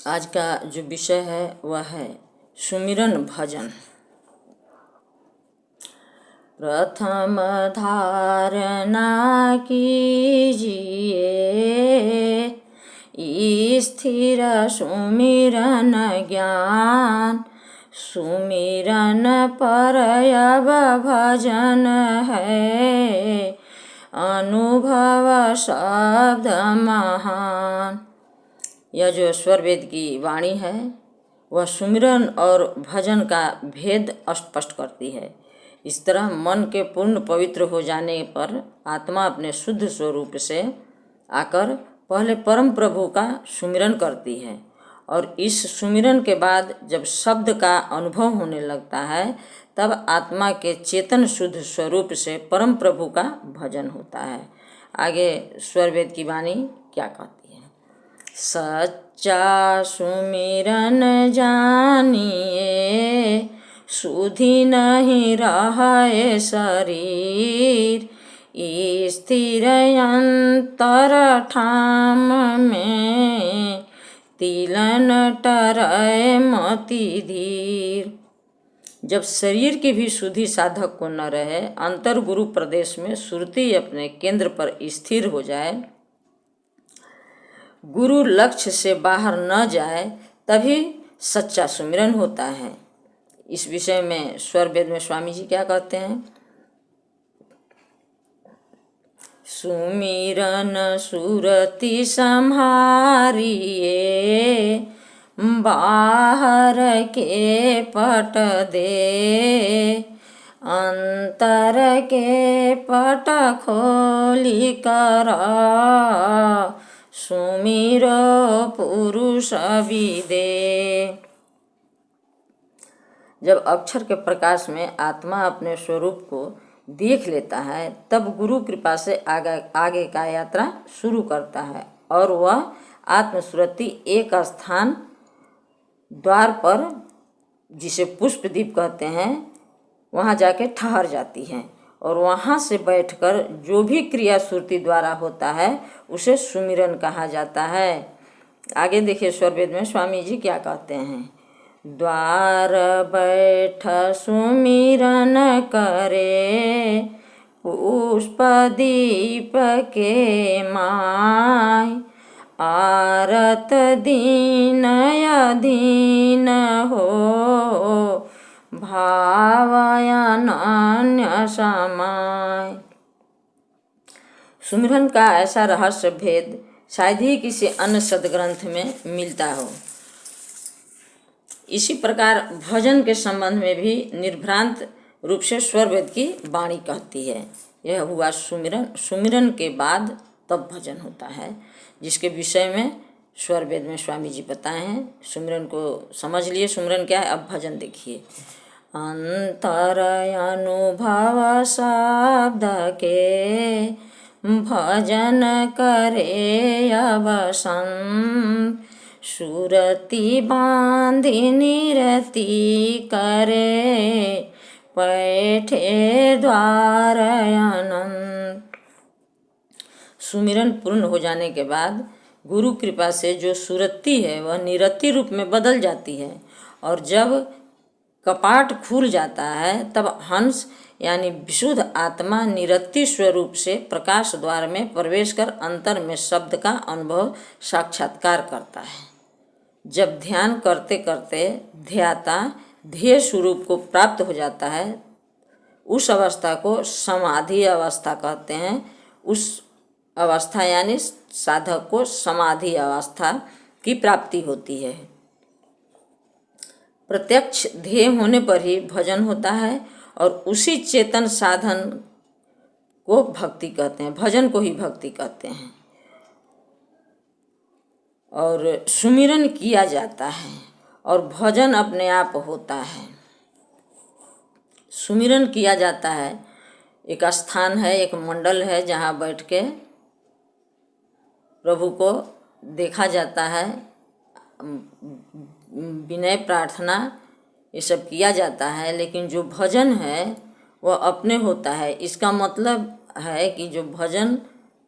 आज का जो विषय है वह है सुमिरन भजन। प्रथम धारणा कीजिए, स्थिर सुमिरन ज्ञान, सुमिरन पर अब भजन है, अनुभव शब्द महान। यह जो स्वर वेद की वाणी है वह सुमिरन और भजन का भेद स्पष्ट करती है। इस तरह मन के पूर्ण पवित्र हो जाने पर आत्मा अपने शुद्ध स्वरूप से आकर पहले परम प्रभु का सुमिरन करती है और इस सुमिरन के बाद जब शब्द का अनुभव होने लगता है तब आत्मा के चेतन शुद्ध स्वरूप से परम प्रभु का भजन होता है। आगे स्वर वेद की वाणी क्या कहती है। सच्चा सुमिरन जानिए, सुधि नहीं रहे शरीर, स्थिर अंतर ठाम में, तिलन टरय मति धीर। जब शरीर की भी शुद्धि साधक को न रहे, अंतर गुरु प्रदेश में सुरति अपने केंद्र पर स्थिर हो जाए, गुरु लक्ष्य से बाहर न जाए, तभी सच्चा सुमिरन होता है। इस विषय में स्वर वेद में स्वामी जी क्या कहते हैं। सुमिरन सुरति संहारिए, बाहर के पट दे, अंतर के पट खोली कर, सुमिरो पुरुष विदे। जब अक्षर के प्रकाश में आत्मा अपने स्वरूप को देख लेता है तब गुरु कृपा से आगे का यात्रा शुरू करता है और वह आत्मस्फूर्ति एक स्थान द्वार पर, जिसे पुष्पदीप कहते हैं, वहाँ जाके ठहर जाती है और वहाँ से बैठकर जो भी क्रिया सुरति द्वारा होता है उसे सुमिरन कहा जाता है। आगे देखिए स्वर वेद में स्वामी जी क्या कहते हैं। द्वार बैठ सुमिरन करे, पुष्प दीप के माय, आरत दीन अधीन हो, भावयानन्य समाय। सुमिरन का ऐसा रहस्य भेद शायद ही किसी अन्य सदग्रंथ में मिलता हो। इसी प्रकार भजन के संबंध में भी निर्भ्रांत रूप से स्वर वेद की वाणी कहती है। यह हुआ सुमिरन। सुमिरन के बाद तब भजन होता है, जिसके विषय में स्वर वेद में स्वामी जी बताए हैं। सुमिरन को समझ लिए, सुमिरन क्या है। अब भजन देखिए। अंतर अनुभव शब्द के, भजन करे अवसन, सुरति बांधि निरति करे, पैठे द्वार अनंत। सुमिरन पूर्ण हो जाने के बाद गुरु कृपा से जो सुरति है वह निरति रूप में बदल जाती है और जब कपाट खुल जाता है तब हंस यानी विशुद्ध आत्मा निरति स्वरूप से प्रकाश द्वार में प्रवेश कर अंतर में शब्द का अनुभव साक्षात्कार करता है। जब ध्यान करते करते ध्याता ध्येय स्वरूप को प्राप्त हो जाता है, उस अवस्था को समाधि अवस्था कहते हैं। उस अवस्था यानी साधक को समाधि अवस्था की प्राप्ति होती है। प्रत्यक्ष ध्येय होने पर ही भजन होता है और उसी चेतन साधन को भक्ति कहते हैं, भजन को ही भक्ति कहते हैं। और सुमिरन किया जाता है और भजन अपने आप होता है। सुमिरन किया जाता है, एक स्थान है, एक मंडल है जहाँ बैठ के प्रभु को देखा जाता है, विनय प्रार्थना ये सब किया जाता है। लेकिन जो भजन है वह अपने होता है। इसका मतलब है कि जो भजन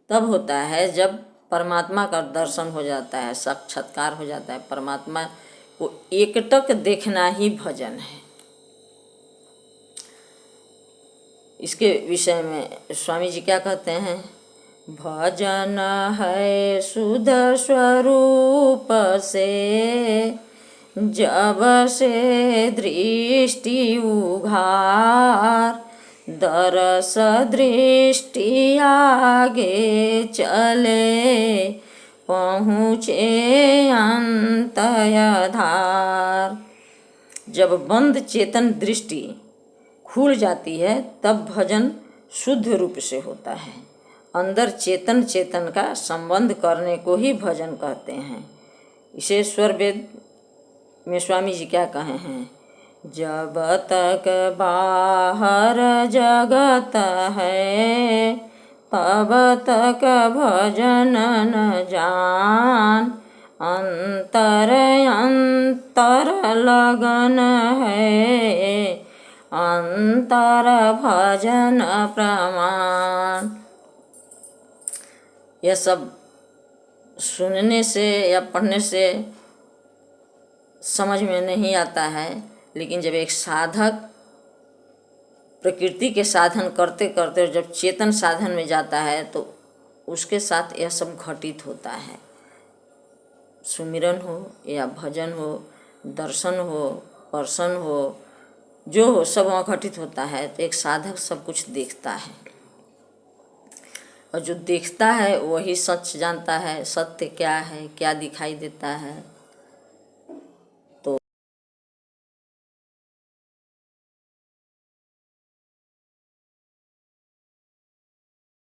तब होता है जब परमात्मा का दर्शन हो जाता है, साक्षात्कार हो जाता है। परमात्मा को एकटक देखना ही भजन है। इसके विषय में स्वामी जी क्या कहते हैं? भजन है शुद्ध स्वरूप से, जब से दृष्टि उघार, दरस दृष्टि आगे चले, पहुँचे अंतय धार। जब बंद चेतन दृष्टि खुल जाती है तब भजन शुद्ध रूप से होता है। अंदर चेतन चेतन का संबंध करने को ही भजन कहते हैं। इसे स्वर वेद में स्वामी जी क्या कहे हैं? जब तक बाहर जगत है, तब तक भजन न जान, अंतर अंतर लगन है, अंतर भजन प्रमाण। यह सब सुनने से या पढ़ने से समझ में नहीं आता है, लेकिन जब एक साधक प्रकृति के साधन करते करते जब चेतन साधन में जाता है तो उसके साथ यह सब घटित होता है। सुमिरन हो या भजन हो, दर्शन हो, स्पर्शन हो, जो हो सब वहाँ घटित होता है। तो एक साधक सब कुछ देखता है, और जो देखता है वही सच जानता है। सत्य क्या है, क्या दिखाई देता है,